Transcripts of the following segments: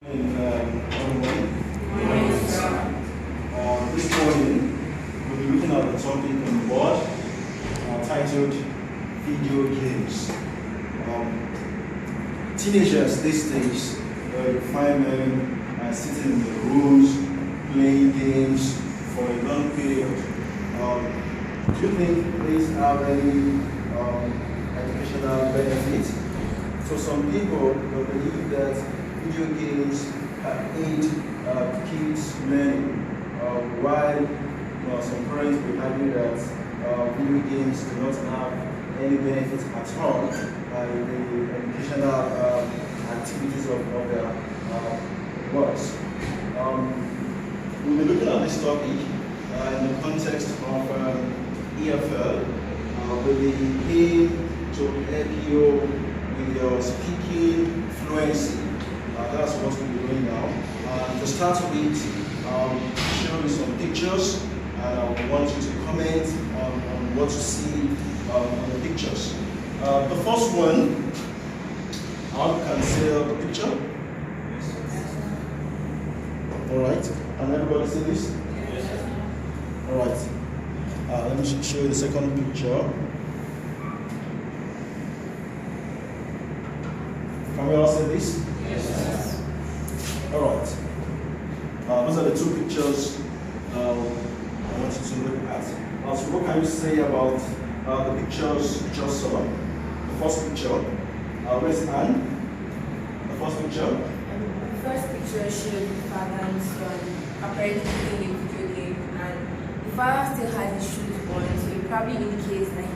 This morning, we'll be looking at the topic on the board titled Video Games. Teenagers these days, you find them sitting in the rooms, playing games for a long period. Do you think these have any educational benefits? So some people believe that video games can aid kids learning, while some parents will argue that video games do not have any benefits at all in the educational activities of their works. We'll be looking at this topic in the context of EFL, with the aim to help you with your speaking fluency. That's what we'll be doing now. To start with, show you some pictures, and I want you to comment on what you see on the pictures. The first one, I can see the picture. Alright, and everybody see this? Yes. Alright, let me show you the second picture. Can we all see this? Yes. Alright. Those are the two pictures I want you to look at. So what can you say about the pictures you just saw? The first picture. Where's Anne? The first picture. The first picture showed the father and son apparently playing a video game, and the father still has his shoes on, so it probably indicates that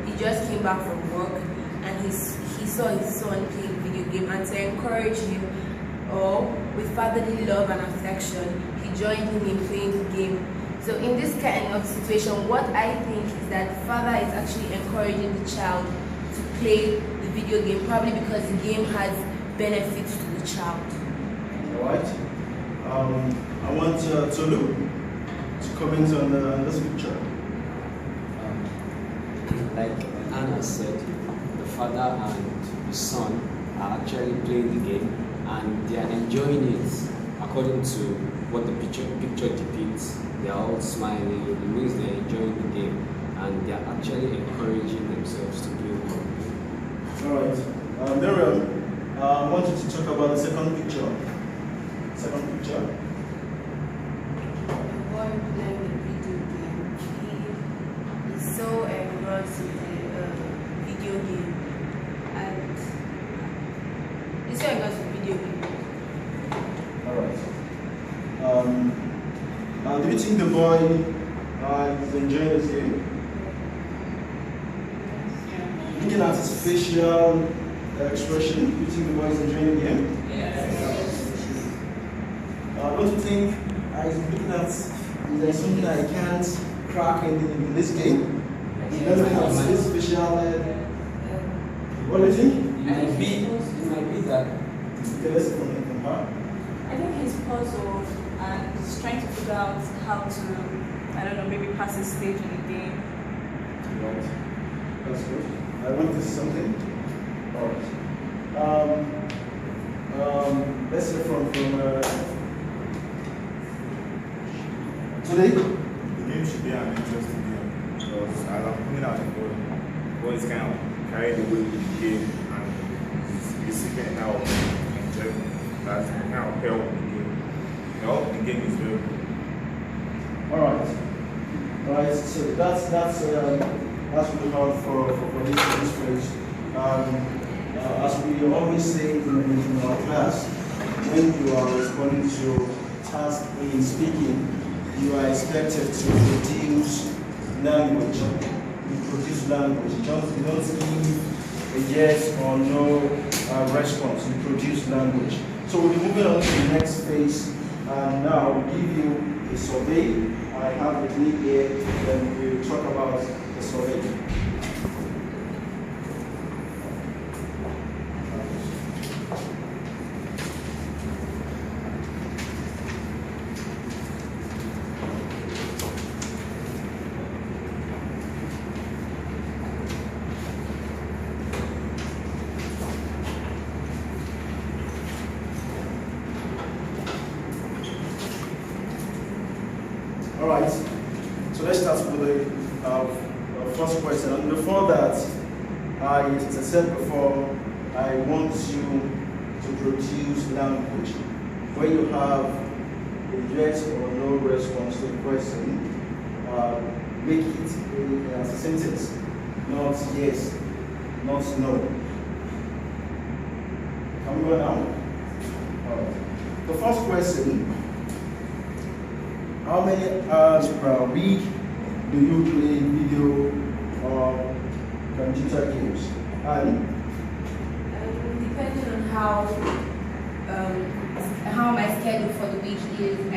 he just came back from work and he saw his son playing video game, and to encourage him, or with fatherly love and affection, he joined him in playing the game. So in this kind of situation, what I think is that the father is actually encouraging the child to play the video game, probably because the game has benefits to the child. Alright. I want Tolu to comment on this picture. Like Anna said, the father and the son are actually playing the game, and they are enjoying it according to what the picture depicts. They are all smiling, it means they are enjoying the game, and they are actually encouraging themselves to play more. Alright, Miriam, I want you to talk about the second picture. Second picture. The boy playing the video game. He is so engrossed in the video game, and he's so engrossed in the video game. Alright. Do you think the boy is enjoying this game? Looking at his facial expression, do you think the boy is enjoying the game? Yes. Don't you think he's looking at, is there something that he can't crack in this game? He's looking at his facial. What do you think? It might be that. Okay, let's from her. I think he's puzzled and he's trying to figure out how to, I don't know, maybe pass his stage in the game. Right. That's good. I want to see something. Alright. Let's hear from today. The game should be an interesting game because as I'm putting out the boy is kind of carried away with the game and he's seeking now enjoyment. That's kind of pair with the game. The game is very good. Alright, so that's really hard for this phrase. As we always say in our class, when you are responding to tasks in speaking, you are expected to produce language. You produce language. You don't give a yes or no response. You produce language. So we'll be moving on to the next phase. And now we'll give you a survey. I have the link here, then we'll talk about the survey. All right. So let's start with the first question. And before that, as I said before, I want you to produce language. When you have a yes or no response to the question, make it as a sentence, not yes, not no. Can we go now? All right. The first question: how many hours per week do you play video or computer games? And Depending on how my schedule for the week is, I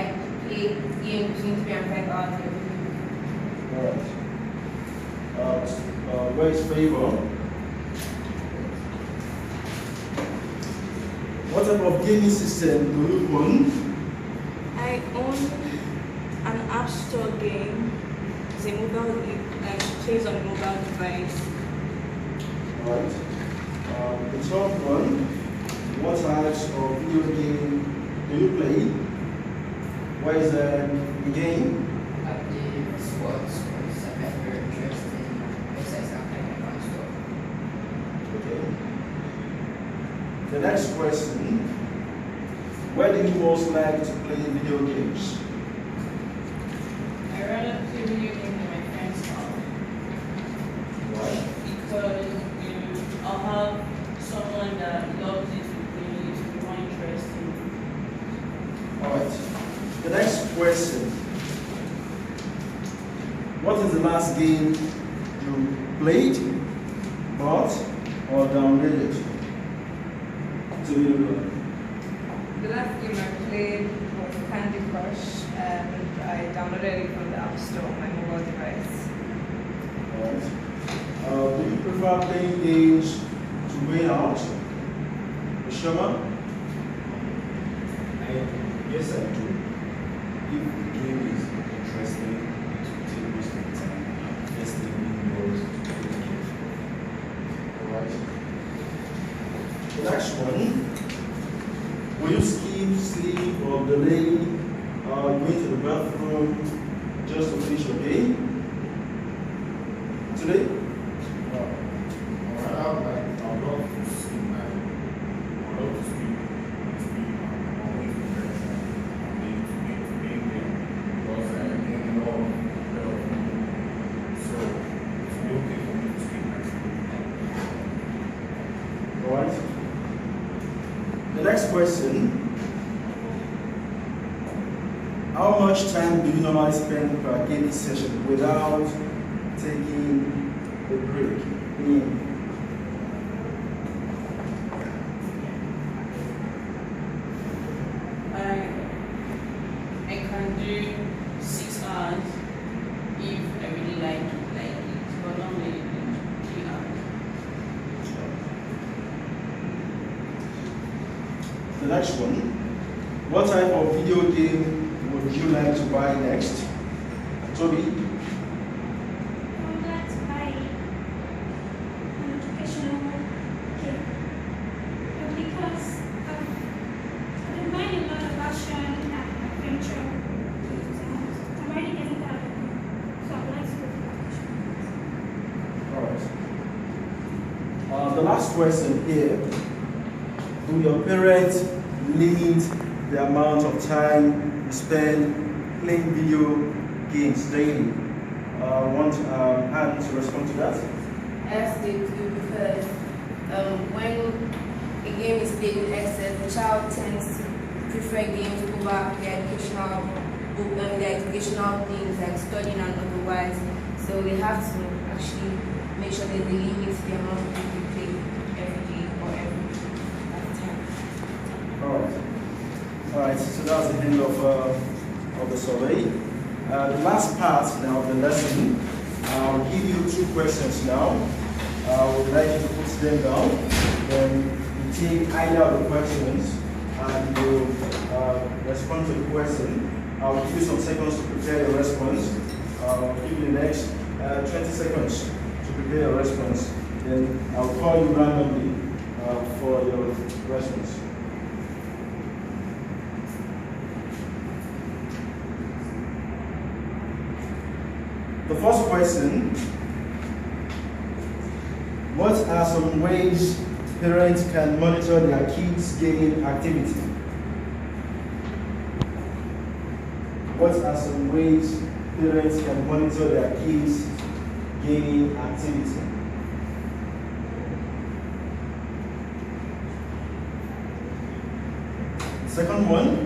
play game between 3 and 5 hours every week. Alright. Where is favor? What type of gaming system do you own? I own an App Store game. It's a mobile, it plays on a mobile device. Alright. The third one, what types of video game do you play? What is the game? I play sports because I'm very interested in exercise and playing on store. Okay. The next question, where do you most like to play video games? I rather play video games in my friend's house Why? because I'll have someone that loves it to play it to be more interesting. Alright. The next question. What is the last game you played, bought, or downloaded? To you. The last game I played was Candy Crush, and I downloaded it from the App Store on my mobile device. Alright. Do you prefer playing games to win out? Shoma? Yes, I do. If the game is interesting, it will take most of the time. First thing involves to play the game. Alright. The next one. Will you skip, sleep, or delay going to the bathroom just to finish your game? Today? I would love to see my, I would love to speak and speak and always be very and being there because I am a lot of so it's okay for me to speak and speak. Alright. The next question. How much time do you normally spend per gaming session without taking a break? I can do 6 hours if I really like it, but normally 3 hours. The next one. What type of video game would you like to buy next? Toby? I would like to buy an educational game because I've been buying a lot of action and adventure games and I'm already getting that, so I would like to go for education. Alright. The last question here. Do your parents limit the amount of time you spend playing video games daily? Want Anne to respond to that? Yes, they do because when a game is played in excess, the child tends to prefer games over their educational things like studying and otherwise. So they have to actually make sure that they limit the amount of games they play every day or every time. Alright, so that's the end of the survey. The last part now of the lesson, I'll give you 2 questions now. I would like you to put them down. Then you take either of the questions and you respond to the question. I'll give you some seconds to prepare your response. I'll give you the next 20 seconds to prepare your response. Then I'll call you randomly for your response. The first question: what are some ways parents can monitor their kids' gaming activity? What are some ways parents can monitor their kids' gaming activity? Second one: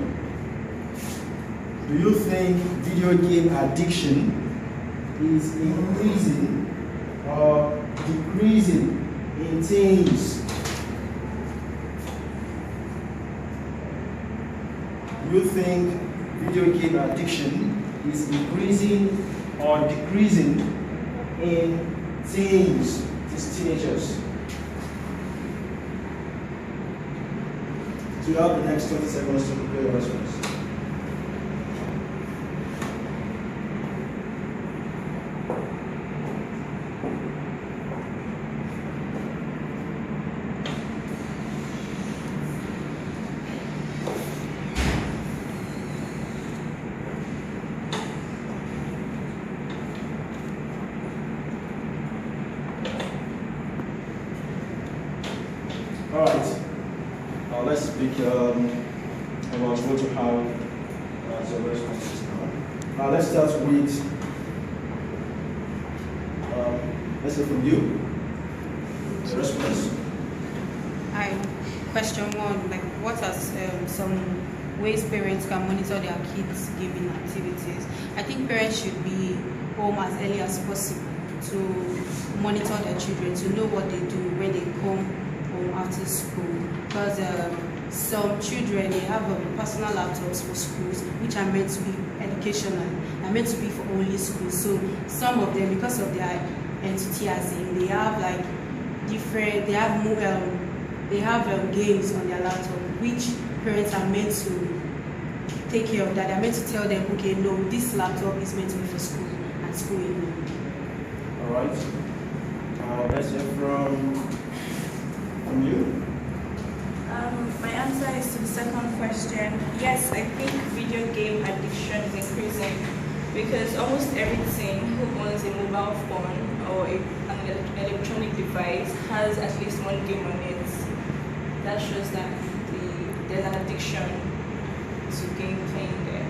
do you think video game addiction is increasing or decreasing in teens? Do you think video game addiction is increasing or decreasing in teens, these teenagers? So you have the next 20 seconds to prepare your response. All right. Let's speak about what you have as your responses now. Let's start with, let's say from you, the response. Hi. Question one, like what are some ways parents can monitor their kids' gaming activities? I think parents should be home as early as possible to monitor their children, to know what they do when they come home after school. Because some children, they have personal laptops for schools, which are meant to be educational, are meant to be for only schools. So some of them, because of their enthusiasm, they have like different, they have games on their laptop, which parents are meant to take care of that. They're meant to tell them, okay, no, this laptop is meant to be for school and school alone. All right. Let's hear from you. My answer is to the second question. Yes, I think video game addiction is increasing because almost everything who owns a mobile phone or an electronic device has at least one game on it. That shows that there's an addiction to game playing there.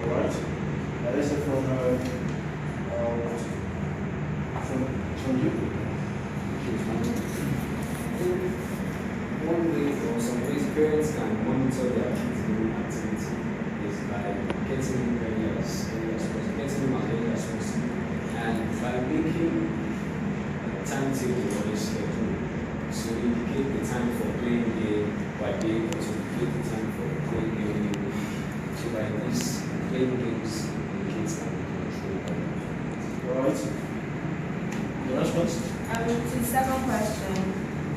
All right. Let's hear from you. One way or some ways parents can monitor their kids' gaming activity is by getting them early as possible, and by making a timetable or a schedule. So indicate the time for playing game by being able to indicate the time for playing game in the week. So by this, playing games the kids can be controlled. All right. Your response? To the second question,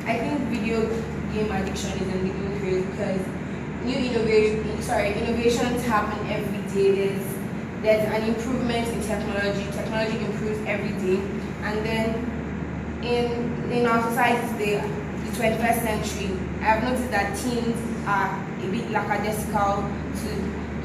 I think video game addiction is a legal craze because innovations happen every day. There's an improvement in technology. Technology improves every day, and then in our society today, the 21st century, I have noticed that teens are a bit lackadaisical to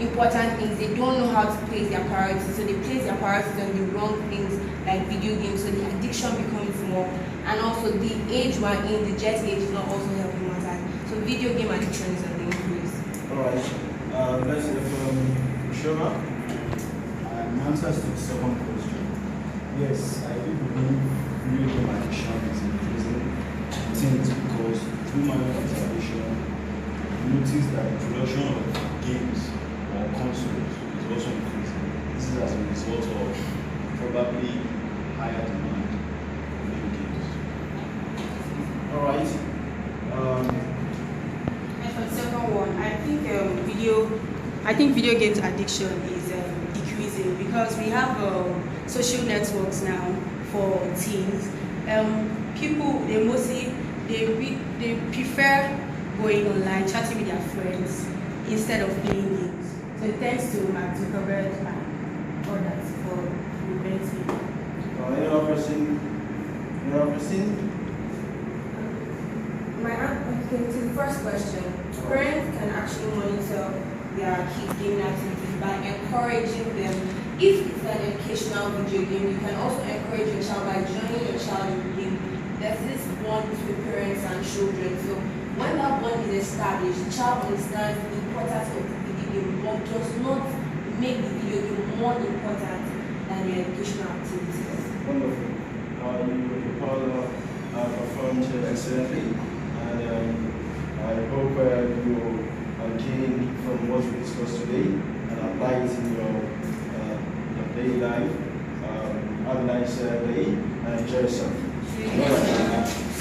important things. They don't know how to place their priorities, so they place their priorities on the wrong things like video games, so the addiction becomes more. And also the age we're in, the jet age, is not also helping matters. So video game addiction is on the increase. All right. Let's hear from Shoma. My answer is to the second question. Yes, I do believe video game addiction is increasing in teens because through my observation, I noticed that the production of games or consoles is also increasing. This is as a result of probably higher demand for video games. All right. And for the second one, I think video games addiction is decreasing because we have social networks now for teens. People they prefer going online, chatting with their friends instead of playing games. So it tends to Mark Zuckerberg and others for preventing. Any other person? To the first question, parents can actually monitor their kids' gaming activities by encouraging them if it's an educational video game, you can also encourage your child by joining your child in the game. There's this bond between parents and children. So when that bond is established, the child understands the importance of the video game, but does not make the video game more important than the educational activities. Wonderful. You all performed excellently, and I hope you gain from what we discussed today and apply it in your daily life. Have a nice day and enjoy yourself.